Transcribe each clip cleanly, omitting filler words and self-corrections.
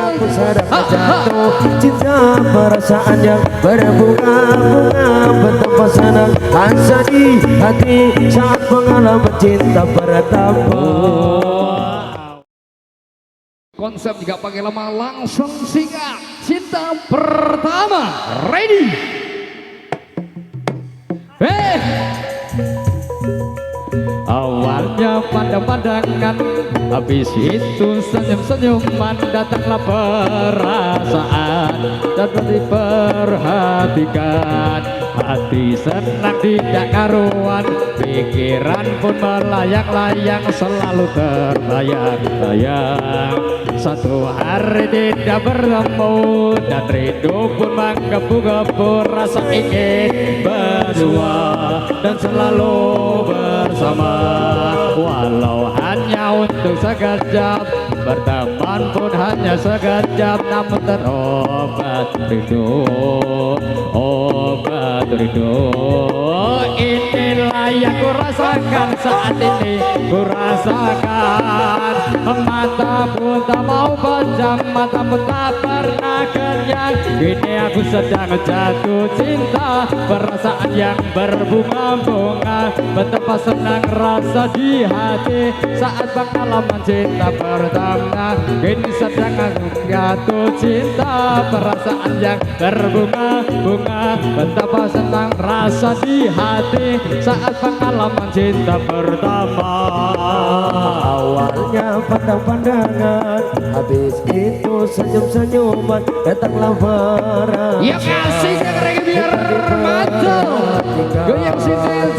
aku sedang jatuh cinta perasaan yang berbunga-bunga betapa senang rasa di hati saat mengalami cinta pertama. Konsep juga pakai lama langsung singkat cinta pertama ready. Awalnya pandang-pandangan, habis itu senyum-senyuman, datanglah perasaan dan diperhatikan. Hati senang tidak karuan, pikiran pun melayang-layang, selalu terbayang-bayang. Satu hari tidak bertemu dan rindu pun menggebu-gebu, rasa ingin berdua dan selalu bersama. Walau hanya untuk sekejap, berteman pun hanya sekejap, namun terobat rindu, obat rindu. Inilah yang ku rasakan saat ini, ku rasakan. Mata pun tak mau pejam, mata pun tak pernah kenyang. Kini aku sedang jatuh cinta, perasaan yang berbunga-bunga, betapa senang rasa di hati saat pengalaman cinta pertama. Kini sedang aku jatuh cinta, perasaan yang berbunga-bunga, betapa senang rasa di hati saat pengalaman cinta pertama. Awalnya pandang-pandangan, habis itu senyum-senyuman, datanglah perasaan. Ya kasih yang biar maju, goyang sitil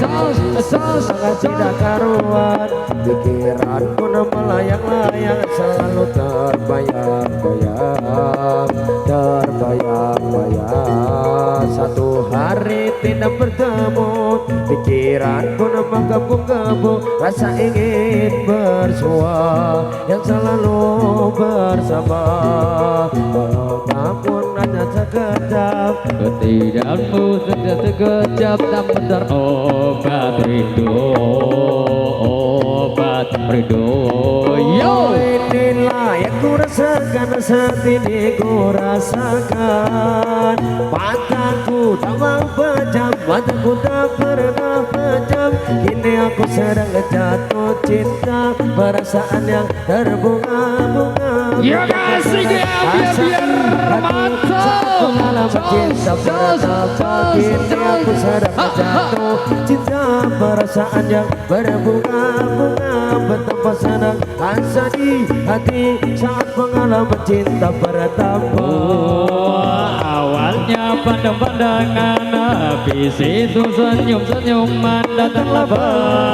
sos tidak karuan, pikiranku melayang-layang, selalu terbayang-bayang, terbayang-bayang. Satu hari tidak bertemu, pikiranku menggebu-gebu, rasa ingin bersua yang selalu bersama. Walaupun hanya sekejap, ketidakmu sudah sekejap, namun terobat rindu, obat rindu. Yo, inilah yang ku rasakan saat ini, ku rasakan. Mataku tak mau pejam, mataku tak pernah pejam. Kini aku sedang jatuh cinta, perasaan yang terbunga-bunga. ya kasih biar mantap. Cinta pertama, kini aku sedang jatuh cinta, perasaan yang berbunga-bunga, betapa senang rasa di hati saat mengalami cinta pertama. Awalnya pandang-pandangan, habis itu senyum-senyuman, datanglah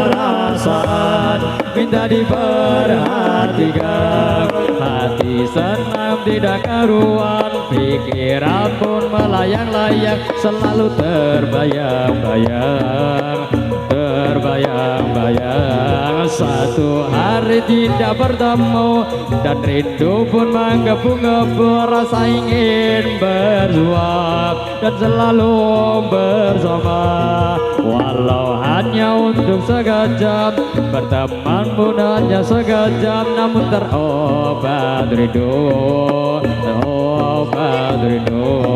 perasaan minta diperhatikan. Hati senang tidak karuan, pikiran pun melayang-layang, selalu terbayang-bayang, terbayang-bayang. Satu hari tidak bertemu dan rindu pun menggebu-gebu, rasa ingin bersua dan selalu bersama. Walau hanya untuk sekejap, berteman pun hanya sekejap, namun terobat rindu, terobat rindu.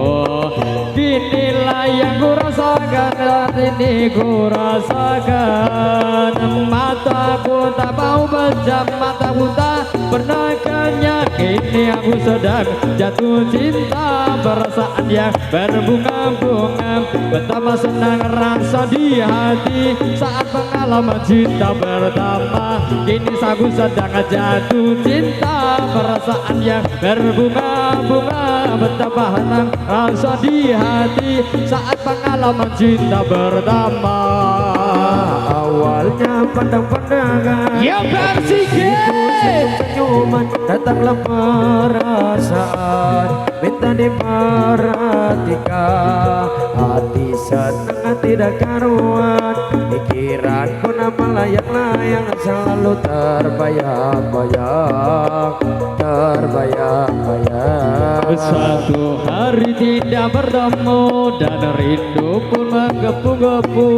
Inilah yang ku rasakan saat ini, ku rasakan. Mataku tak mau pejam, mataku tak pernah kenyang. Kini aku sedang jatuh cinta, perasaan yang berbunga-bunga, betapa senang rasa di hati saat pengalaman cinta pertama. Kini aku sedang jatuh cinta, perasaan yang berbunga-bunga, betapa senang rasa di hati saat pengalaman cinta pertama. Awalnya pandang-pandangan, ya bersih senyuman, datanglah perasaan minta diperhatikan. Hati senang tidak karuan, pikiran pun melayang-layang, selalu terbayang-bayang, terbayang-bayang. Satu hari tidak bertemu dan rindu pun menggebu-gebu,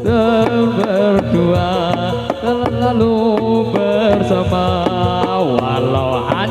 berdua selalu bersama. Walau hanya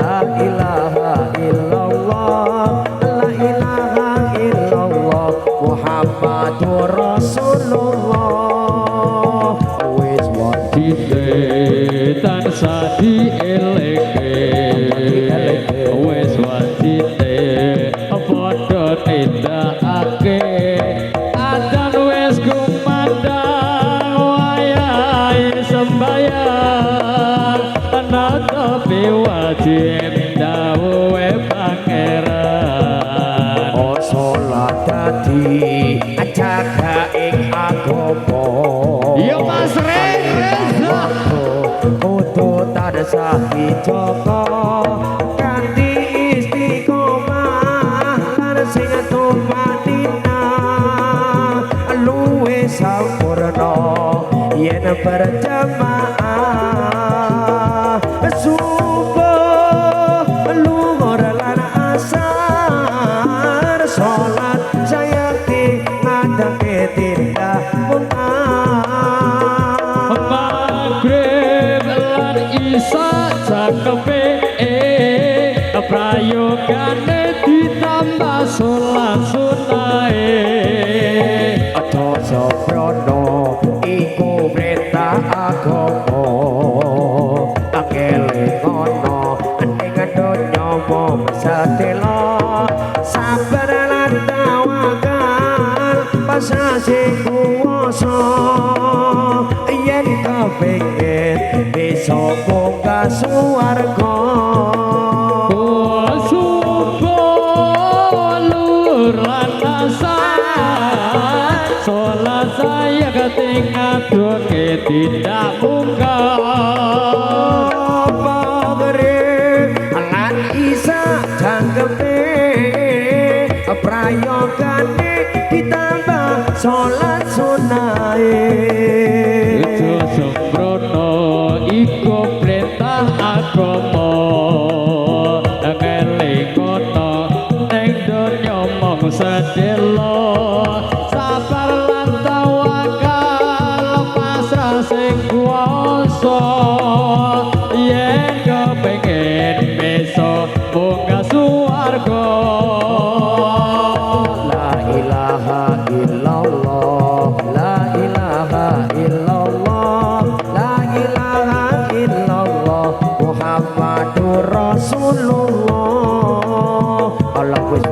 Muhammadur Rasulullah wis Dite tansah dieleke wis wajite padha nindakake adzan wis kumandang wayahe sembayang ana tapi wajib dawuhe pangeran salat dadi jaga ing agama yo Mas Reza kudu tansah dijaga kanthi istiqomah lan sing tumatinah luwih sampurna yen berjamaah subuh luhur lan asar salat sayakti ngadake tindak Maghrib lan Isya cakepe prayogane ditambah salat sunahe aja sembrono iku perintah agama akele ngono ning donya wong sedelo sabar lan tawakal pasase kuwasa yen kepengin bisa munggah swarga salat saya ketika doke tidak munggah Maghrib lan Isya jangkepe prayogane ditambah salat sunahe Aja sembrono iku perintah agama ngeling kono ning donya mung sedelo sabar lan tawakal pasrah sing kuwasa yen kepengin besok munggah swarga La ilaha illallah La ilaha illallah La ilaha illallah Muhammadur Rasulullah Allah wis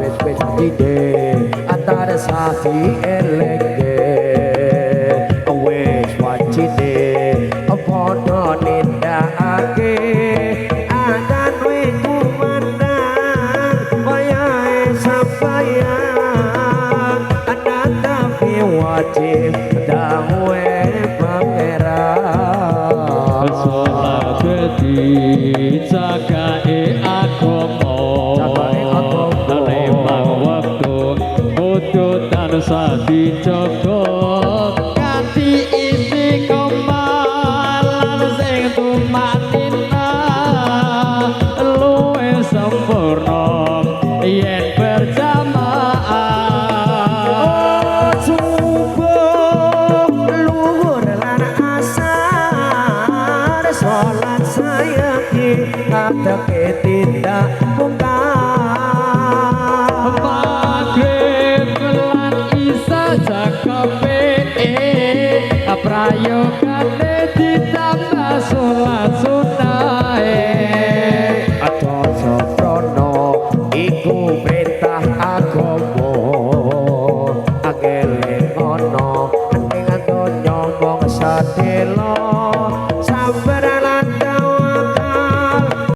dide antara sapi eleke wis wajine padha nindakake adan wis kumandang wayahe sampeyan ana tapi wajib dawuhe pangeran salat dadi jagake agama lemang waktu kudu tansah dijaga kanthi istiqomah lan sing tumatinah luwih sempurna yen berjamaah subuh luhur lan asar salat sayaki ngadeke tindak Maghrib lan Isya cakepe prayogane ditambah salat sunahe aja sembrono iku perintah agama akele ngono ning donya wong sadelo